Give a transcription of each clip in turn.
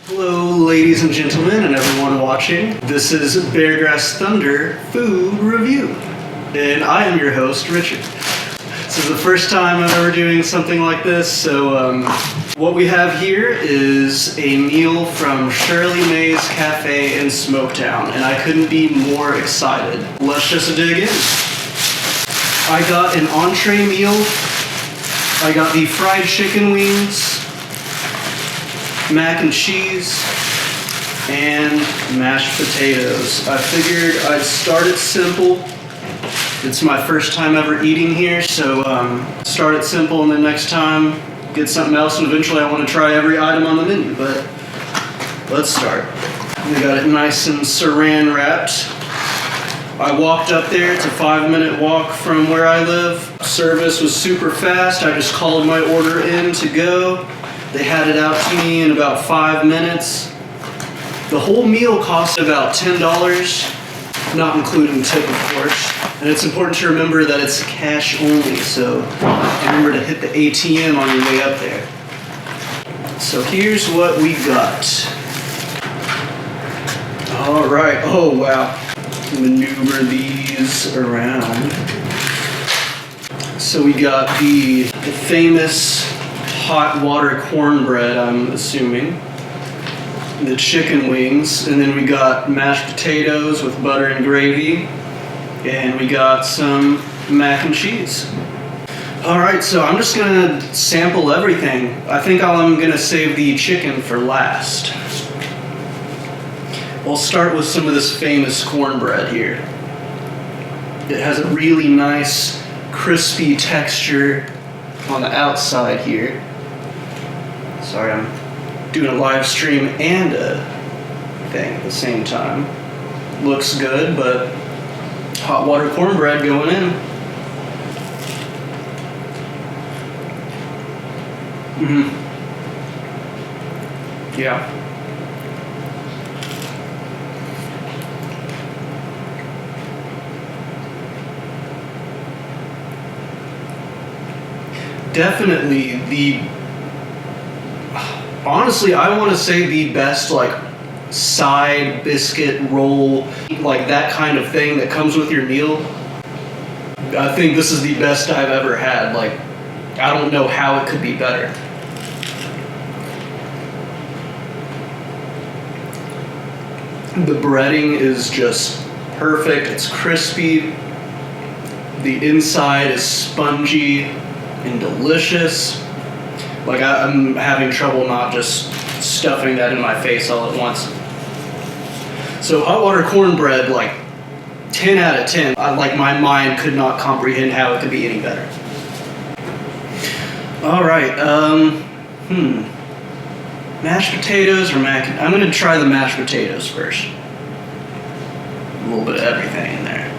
Hello, ladies and gentlemen, and everyone watching. This is Beargrass Thunder Food Review, and I am your host, Richard. This is the first time I'm ever doing something like this, so what we have here is a meal from Shirley Mae's Cafe in Smoketown, and I couldn't be more excited. Let's just dig in. I got an entree meal. I got the fried chicken wings, mac and cheese, and mashed potatoes. I figured I'd start it simple. It's my first time ever eating here, so start it simple, and then next time get something else, and eventually I want to try every item on the menu, but let's start. We got it nice and saran wrapped. I walked up there. It's a 5-minute walk from where I live. Service was super fast. I just called my order in to go. They had it out to me in about 5 minutes. The whole meal cost about $10, not including tip, of course. And it's important to remember that it's cash only, so remember to hit the ATM on your way up there. So here's what we got. All right. Oh, wow. Maneuver these around. So we got the famous Hot Water Cornbread, I'm assuming, the chicken wings, and then we got mashed potatoes with butter and gravy, and we got some mac and cheese. Alright, so I'm just gonna sample everything. I think I'm gonna save the chicken for last. We'll start with some of this famous cornbread here. It has a really nice crispy texture on the outside here. Sorry, I'm doing a live stream and a thing at the same time. Looks good, but hot water cornbread going in. Yeah. Definitely honestly, I want to say the best, like, side biscuit roll, like that kind of thing that comes with your meal. I think this is the best I've ever had. Like, I don't know how it could be better. The breading is just perfect. It's crispy. The inside is spongy and delicious. Like, I'm having trouble not just stuffing that in my face all at once. So hot water cornbread, like 10 out of 10. Like, my mind could not comprehend how it could be any better. All right, mashed potatoes or mac? I'm gonna try the mashed potatoes first. A little bit of everything in there.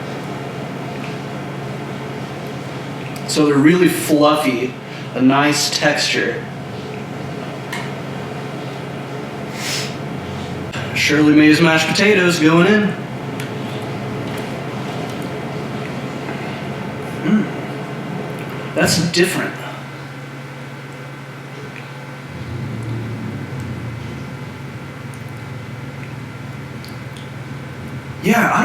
So they're really fluffy, a nice texture. Shirley Mae's mashed potatoes going in. That's different. Yeah, I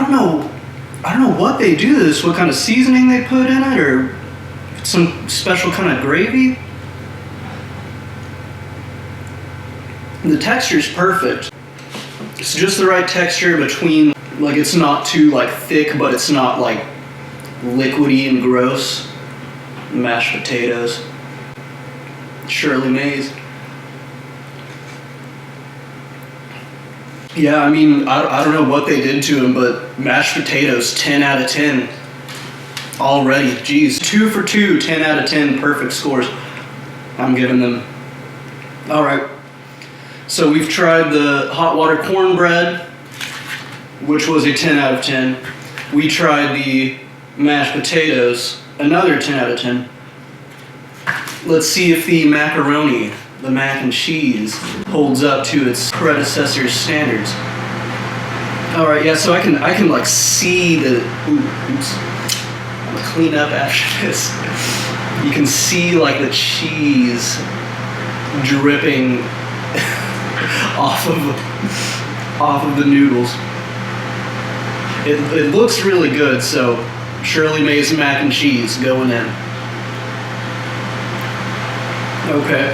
don't know what they do to this, what kind of seasoning they put in it, or some special kind of gravy. The texture's perfect. It's just the right texture between, like, it's not too, like, thick, but it's not, like, liquidy and gross. Mashed potatoes. Shirley Mae's. Yeah, I mean, I don't know what they did to them, but mashed potatoes, 10 out of 10. Already, geez. 2 for 2, 10 out of 10, perfect scores. I'm giving them. Alright. So we've tried the hot water cornbread, which was a 10 out of 10. We tried the mashed potatoes, another 10 out of 10. Let's see if the macaroni, the mac and cheese, holds up to its predecessor's standards. All right, yeah, so I can like see the, oops, I'm gonna clean up after this. You can see like the cheese dripping off of the noodles. It looks really good, so Shirley Mae's mac and cheese going in. Okay.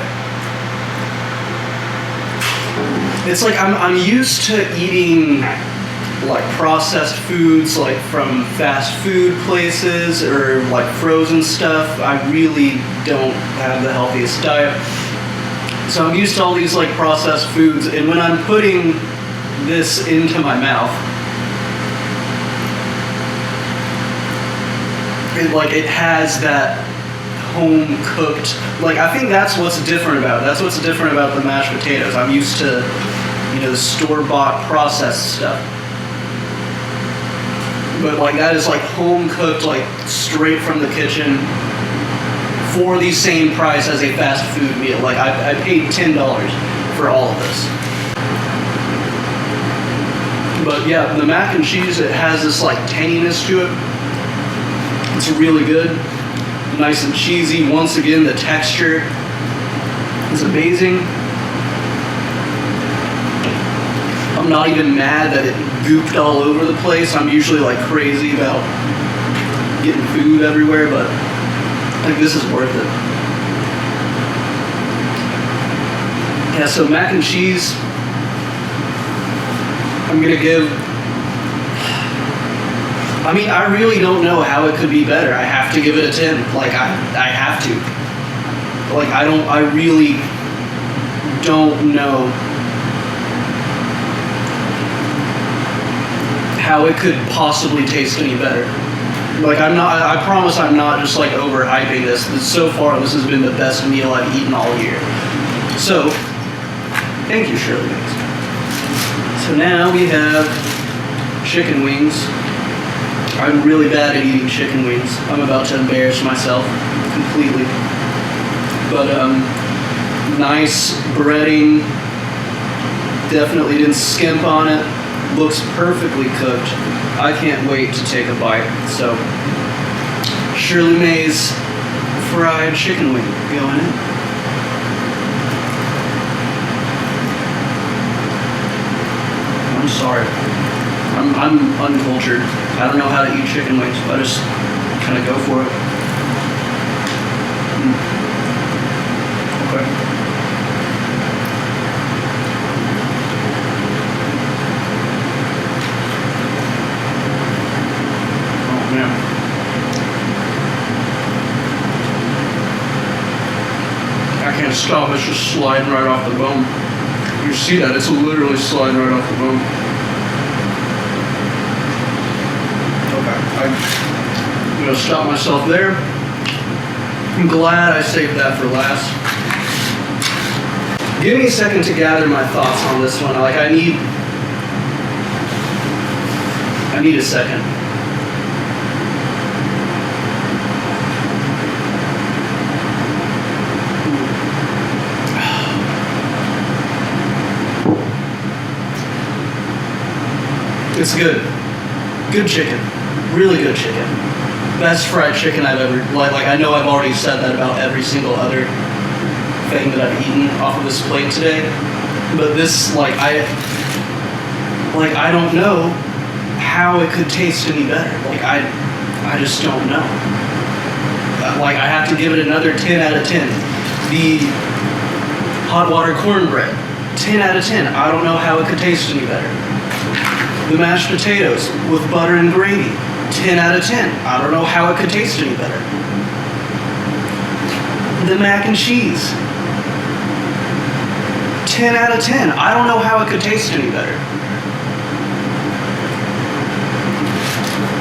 It's like I'm used to eating like processed foods like from fast food places or like frozen stuff. I really don't have the healthiest diet. So I'm used to all these like processed foods, and when I'm putting this into my mouth, it has that home cooked, like I think that's what's different about it. That's what's different about the mashed potatoes. I'm used to, the store-bought processed stuff. But like that is like home cooked, like straight from the kitchen for the same price as a fast food meal. Like I paid $10 for all of this. But yeah, the mac and cheese, it has this like tanginess to it. It's really good. Nice and cheesy. Once again, the texture is amazing. I'm not even mad that it gooped all over the place. I'm usually like crazy about getting food everywhere, but I think this is worth it. Yeah, so mac and cheese, I'm gonna give, I really don't know how it could be better. I have to give it a 10. Like I have to. Like I really don't know how it could possibly taste any better. Like I promise I'm not just like overhyping this. So far, this has been the best meal I've eaten all year. So, thank you, Shirley Mae. So now we have chicken wings. I'm really bad at eating chicken wings. I'm about to embarrass myself completely. But nice breading. Definitely didn't skimp on it. Looks perfectly cooked. I can't wait to take a bite. So, Shirley Mae's fried chicken wing going in. I'm sorry. I'm uncultured. I don't know how to eat chicken wings, but I just kind of go for it. Okay. Oh man. I can't stop. It's just sliding right off the bone. You see that? It's literally sliding right off the bone. I'm going to stop myself there. I'm glad I saved that for last. Give me a second to gather my thoughts on this one. Like I need a second. It's good. Good chicken. Really good chicken. Best fried chicken I've ever, like I know I've already said that about every single other thing that I've eaten off of this plate today, but this, I don't know how it could taste any better. Like I just don't know. Like I have to give it another 10 out of 10. The Hot Water Cornbread, 10 out of 10. I don't know how it could taste any better. The mashed potatoes with butter and gravy, 10 out of 10. I don't know how it could taste any better. The mac and cheese, 10 out of 10. I don't know how it could taste any better.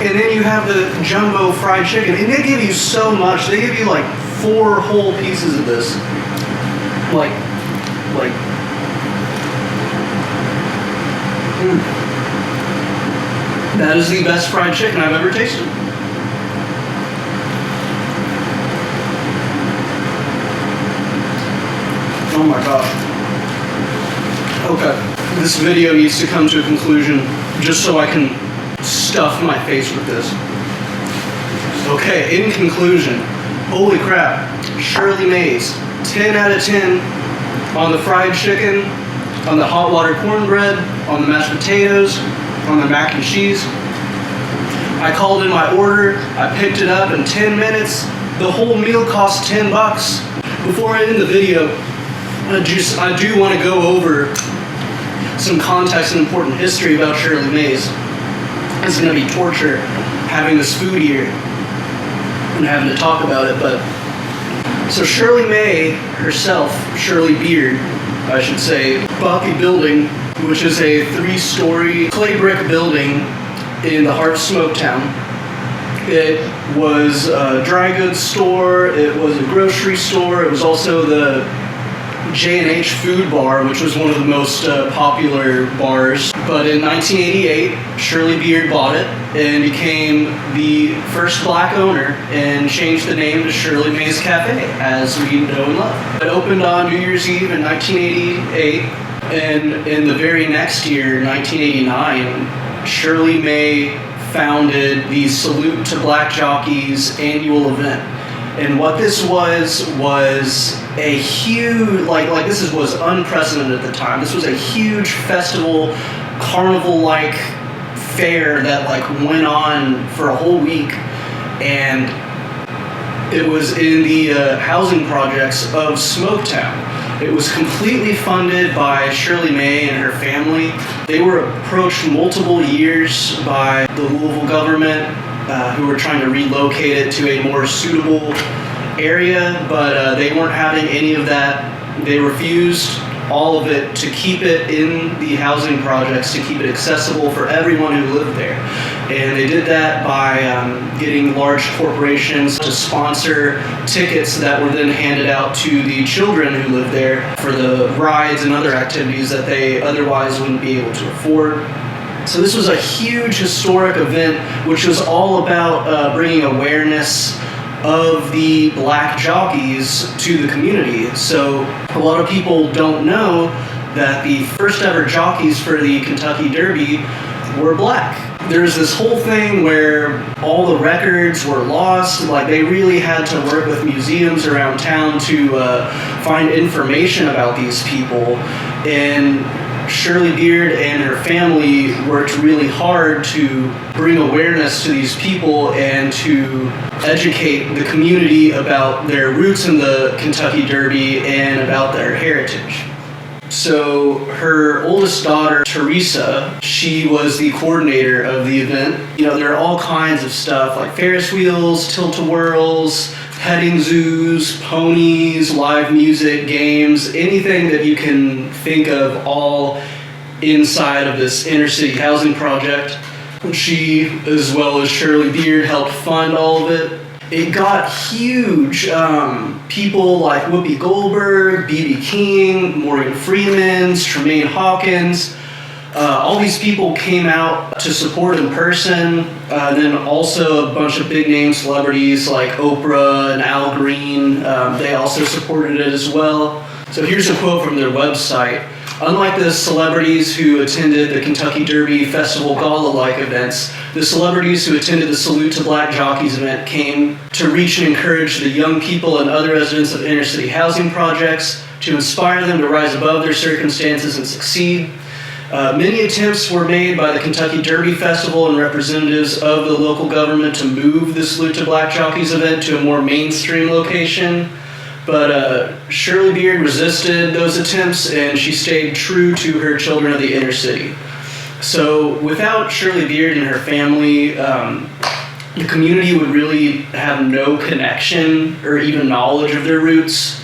And then you have the Jumbo Fried Chicken, and they give you so much. They give you like 4 whole pieces of this. That is the best fried chicken I've ever tasted. Oh my gosh. Okay, this video needs to come to a conclusion just so I can stuff my face with this. Okay, in conclusion, holy crap, Shirley Mae's 10 out of 10 on the fried chicken, on the hot water cornbread, on the mashed potatoes, on the mac and cheese. I called in my order, I picked it up in 10 minutes. The whole meal cost $10. Before I end the video, I do want to go over some context and important history about Shirley Mae's. It's going to be torture having this food here and having to talk about it, but so Shirley Mae herself, Shirley Beard, I should say, bought the building, which is a 3-story clay brick building in the heart of Smoketown. It was a dry goods store, it was a grocery store, it was also the J&H food bar, which was one of the most popular bars. But in 1988, Shirley Beard bought it and became the first black owner and changed the name to Shirley Mae's Cafe, as we know and love. It opened on New Year's Eve in 1988, and in the very next year, 1989, Shirley Mae founded the Salute to Black Jockeys annual event. And what this was a huge, was unprecedented at the time. This was a huge festival, carnival-like fair that went on for a whole week. And it was in the housing projects of Smoketown. It was completely funded by Shirley Mae and her family. They were approached multiple years by the Louisville government, who were trying to relocate it to a more suitable area, but they weren't having any of that. They refused all of it to keep it in the housing projects, to keep it accessible for everyone who lived there. And they did that by getting large corporations to sponsor tickets that were then handed out to the children who lived there for the rides and other activities that they otherwise wouldn't be able to afford. So this was a huge historic event, which was all about bringing awareness of the black jockeys to the community. So a lot of people don't know that the first ever jockeys for the Kentucky Derby were black. There's this whole thing where all the records were lost. They really had to work with museums around town to find information about these people. And Shirley Beard and her family worked really hard to bring awareness to these people and to educate the community about their roots in the Kentucky Derby and about their heritage. So her oldest daughter, Teresa, she was the coordinator of the event. There are all kinds of stuff like Ferris wheels, tilt-a-whirls, petting zoos, ponies, live music, games, anything that you can think of, all inside of this inner city housing project. She, as well as Shirley Beard, helped fund all of it. It got huge. People like Whoopi Goldberg, B.B. King, Morgan Freeman, Tremaine Hawkins, all these people came out to support in person. Then also a bunch of big name celebrities like Oprah and Al Green, they also supported it as well. So here's a quote from their website. Unlike the celebrities who attended the Kentucky Derby Festival Gala-like events, the celebrities who attended the Salute to Black Jockeys event came to reach and encourage the young people and other residents of inner city housing projects, to inspire them to rise above their circumstances and succeed. Many attempts were made by the Kentucky Derby Festival and representatives of the local government to move the Salute to Black Jockeys event to a more mainstream location. But Shirley Beard resisted those attempts, and she stayed true to her children of the inner city. So without Shirley Beard and her family, the community would really have no connection or even knowledge of their roots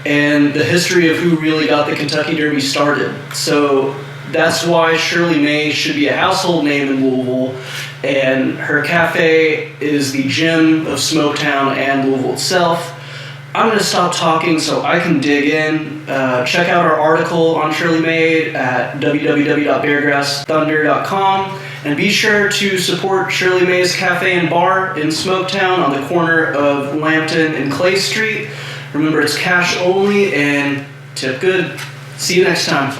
and the history of who really got the Kentucky Derby started. So that's why Shirley Mae should be a household name in Louisville, and her cafe is the gem of Smoketown and Louisville itself. I'm going to stop talking so I can dig in. Check out our article on Shirley Mae at www.beargrassthunder.com, and be sure to support Shirley Mae's Cafe and Bar in Smoketown on the corner of Lambton and Clay Street. Remember, it's cash only and tip good. See you next time.